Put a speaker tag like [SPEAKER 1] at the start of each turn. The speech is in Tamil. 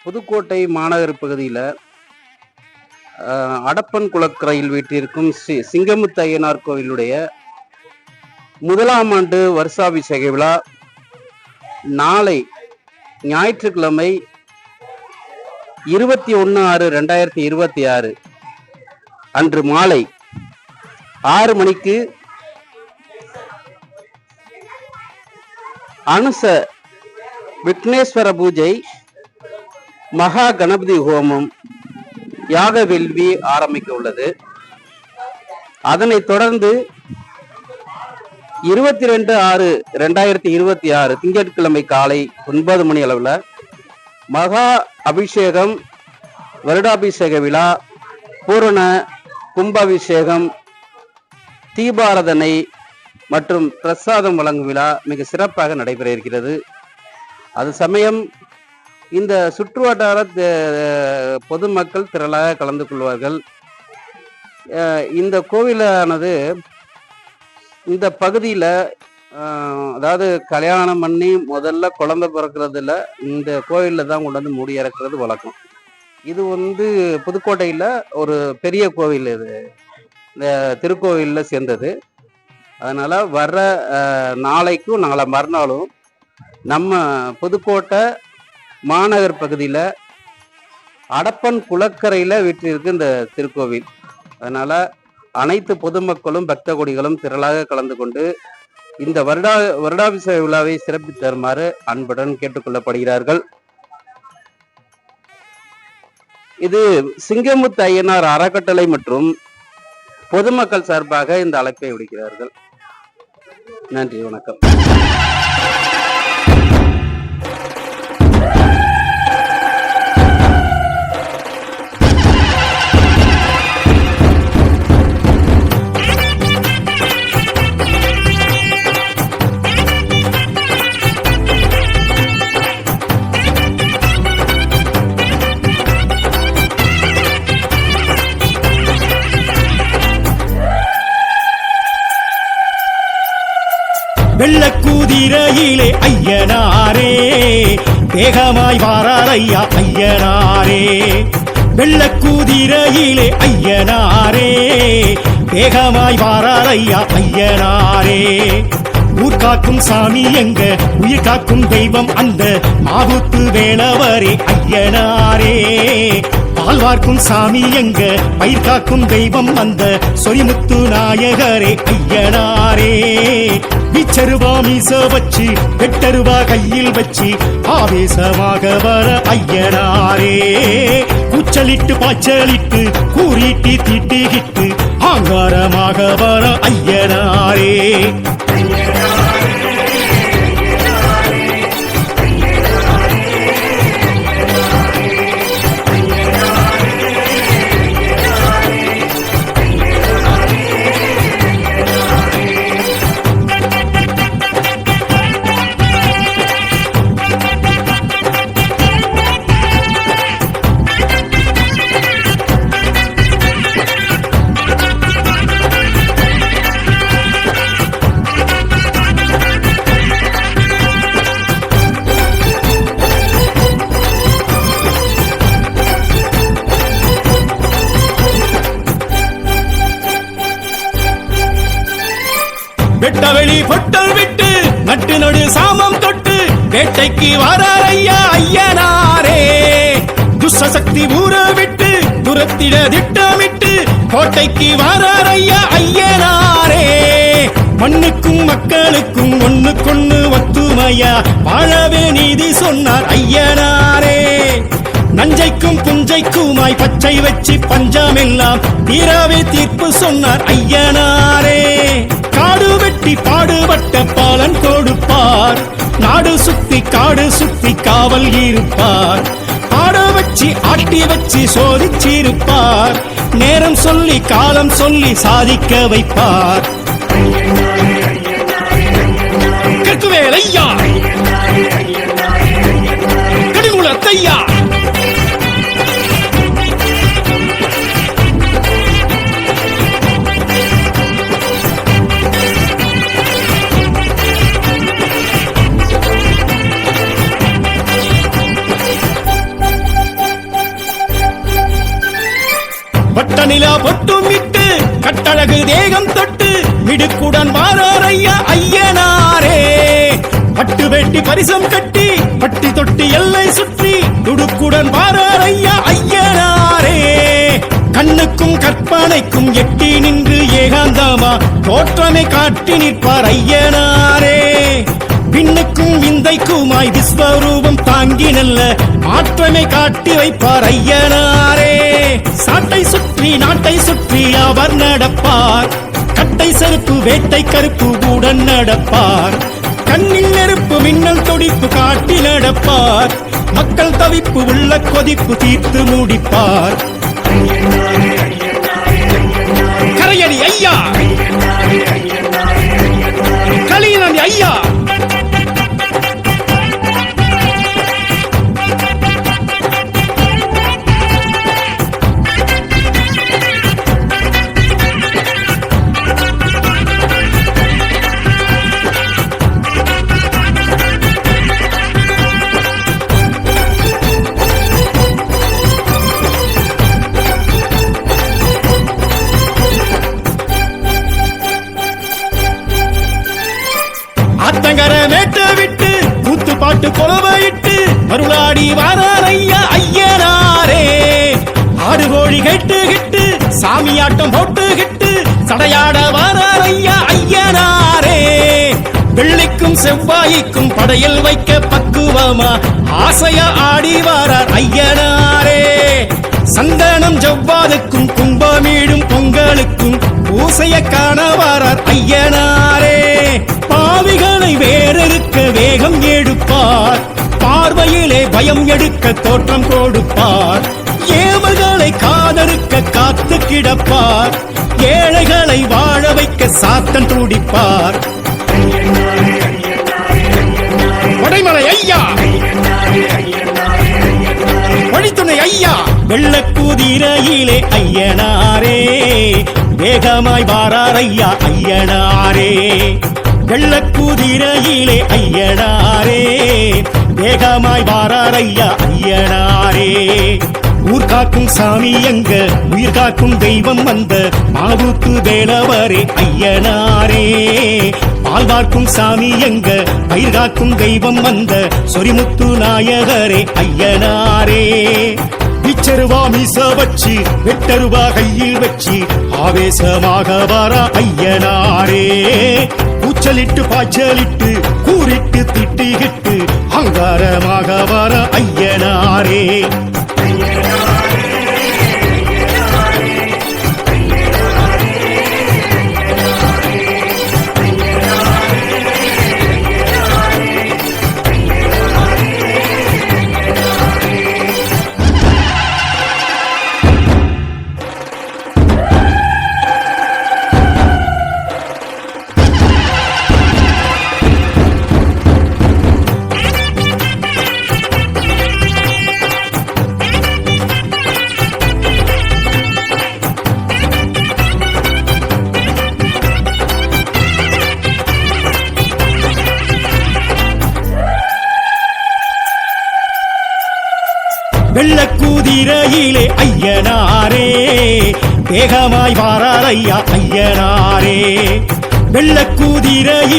[SPEAKER 1] புதுக்கோட்டை மாநகர் பகுதியில் அடப்பன் குளக்கரையில் வீட்டிற்கும் சிங்கமுத்து ஐயனார் கோவிலுடைய முதலாம் ஆண்டு வருஷாபிஷேக விழா நாளை ஞாயிற்றுக்கிழமை 21/6/2026 அன்று மாலை 6 மணிக்கு அனுச விக்னேஸ்வர பூஜை, மகா கணபதி ஹோமம், யாக வேள்வி ஆரம்பிக்க உள்ளது. அதனைத் தொடர்ந்து 22/6/2026 திங்கட்கிழமை காலை 9 மணி அளவில் மகா அபிஷேகம், வருடாபிஷேக விழா, பூரண கும்பாபிஷேகம், தீபாராதனை மற்றும் பிரசாதம் வழங்கும் விழா மிக சிறப்பாக நடைபெற இருக்கிறது. அது சமயம் இந்த சுற்றுவட்டார பொதுமக்கள் திரளாக கலந்து கொள்வார்கள். இந்த கோவிலானது இந்த பகுதியில் அதாவது கல்யாணம் பண்ணி முதல்ல குழந்தை பிறக்கிறதுல இந்த கோவிலில் தான் கொண்டு வந்து முடி இறக்குறது வழக்கம். இது புதுக்கோட்டையில் ஒரு பெரிய கோவில், இது இந்த திருக்கோவிலில் சேர்ந்தது. அதனால் வர்ற நாளைக்கும் நாளை மறுநாளும் நம்ம புதுக்கோட்டை மாநகர் பகுதியில் அடப்பன் குளக்கரையில் வீற்றிருக்கு இந்த திருக்கோவில். அதனால் அனைத்து பொதுமக்களும் பக்த கொடிகளும் திரளாக கலந்து கொண்டு இந்த வருடாபிஷேக விழாவை சிறப்பித்து தருமாறு அன்புடன் கேட்டுக்கொள்ளப்படுகிறார்கள். இது சிங்கமுத்து ஐயனார் அறக்கட்டளை மற்றும் பொதுமக்கள் சார்பாக இந்த அழைப்பை விடுக்கிறார்கள். நன்றி, வணக்கம்.
[SPEAKER 2] வெள்ளக்கூதிரையிலே ஐயனாரே வேகமாய் வாரார் ஐயா ஐயனாரே. வெள்ளக்கூதிரையிலே ஐயனாரே வேகமாய் வாரார் ஐயா ஐயனாரே. ஊர் காக்கும் சாமி எங்க, உயிர் காக்கும் தெய்வம் அந்த மாவுத்து வேளவரே ஐயனாரே. பால்வார்க்கும் சாமி எங்க, பயிர் காக்கும் தெய்வம் அந்த சொரிமுத்து நாயகரே ஐயனாரே. விச்சருவா மீச வச்சு வெட்டருவா கையில் வச்சு ஆவேசமாக வர ஐயனாரே. கூச்சலிட்டு பாச்சலிட்டு கூறிட்டு தீட்டிக்கிட்டு ஆங்காரமாக வர ஐயனாரே. வெட்டவெளி பொட்டல் விட்டு நட்டு நடு சாமம் தொட்டு வேட்டைக்கு வரார் ஐயா ஐயனாரே. துஷ்சக்தி ஊற விட்டு துரத்திட திட்டமிட்டு கோட்டைக்கு வரார் ஐயா ஐயனாரே. மண்ணுக்கும் மக்களுக்கும் ஒண்ணுக்கொண்ணு ஒத்துமையா வாழவே நீதி சொன்னார் ஐயனாரே. நஞ்சைக்கும் புஞ்சைக்குமாய் பச்சை வச்சு பஞ்சமெல்லாம் தீராவே தீர்ப்பு சொன்னார் ஐயனாரே. காடு வெட்டி பாடுபட்ட பாலன் கொடுப்பார், நாடு சுத்தி காடு சுத்தி காவல் இருப்பார். ஆட வச்சு ஆட்டி வச்சு சோதிச்சிருப்பார், நேரம் சொல்லி காலம் சொல்லி சாதிக்க வைப்பார். கற்குவேல் ஐயா, கடிமுலத்தையா, பொட்டும் இட்டு கட்டழகு தேகம் தொட்டு மிடுக்குடன் வாரார் ஐயா ஐயனாரே. பட்டு வேட்டி பரிசம் கட்டி பட்டி தொட்டி எல்லை சுற்றி துடுக்குடன் வாரார் ஐயா ஐயனாரே. கண்ணுக்கும் கற்பனைக்கும் எட்டி நின்று ஏகாந்தமா தோற்றமை காட்டி நிற்பார் ஐயனாரே. விண்ணுக்கும் விந்தைக்குமாய் விஸ்வரூபம் தாங்கி நல்ல மாற்றமை காட்டி வைப்பார் ஐயனாரே. சாட்டை சுற்றி நாட்டை சுற்றி அவர் நடப்பார், கட்டை செருப்பு வேட்டை கருப்பு உடன் நடப்பார். கண்ணில் நெருப்பு மின்னல் துடிப்பு காட்டி நடப்பார், மக்கள் தவிப்பு உள்ள கொதிப்பு தீர்த்து முடிப்பார். கரையடி ஐயா, கலியனி ஐயா, ஆத்தங்கர மேட்ட விட்டு கூத்து பாட்டு கொலவையிட்டு மருளாடி வாரார் ஐயா ஐயனாரே. ஆடு கோழி கேட்டு கிட்டு சாமியாட்டம் போட்டு கிட்டு சடையாட வாரார் ஐயா ஐயனாரே. வெள்ளிக்கும் செவ்வாய்க்கும் படையல் வைக்க பக்குவமா ஆசைய ஆடி வாரார் ஐயனாரே. சந்தனம் ஜவ்வாதுக்கும் கும்பமீடும் பொங்கலுக்கும் பூசைய காண வாரார் ஐயனாரே. பாவிகளை வேறறுக்க வேகம் எடுப்பார், பார்வையிலே பயம் எடுக்க தோற்றம் கொடுப்பார். ஏவல்களை காதறுக்க காத்து கிடப்பார், ஏழைகளை வாழ வைக்க சாத்தன் துடிப்பார். கொடைமலை ஐயா, வழித்துணை ஐயா, வெள்ளக்குதிரையிலே ஐயனாரே. வேகமாய் வாரார் ஐயா ஐயனாரே. வெள்ளக்குதிரையிலே ஐயனாரே. வேகமாய் வாரார் ஐயா ஐயனாரே. ஊர் காக்கும் சாமி எங்க உயிர் காக்கும் தெய்வம் வந்த மாவுத்து வேளவரே ஐயனாரே. பால் பார்க்கும் சாமி எங்க பயிர் காக்கும் தெய்வம் வந்த சொரிமுத்து நாயகரே ஐயனாரே. பிச்சருவா மீச வச்சு வெட்டருவா கையில் வச்சு ஆவேசமாக வர ஐயனாரே. கூச்சலிட்டு பாய்ச்சலிட்டு கூறிட்டு திட்டிகிட்டு அங்காரமாக வர ஐயனாரே. வெள்ளக்குதிரையிலே ஐயனாரே. வேகமாய் வாரார் ஐயா ஐயனாரே. வெள்ளக்குதிரையில்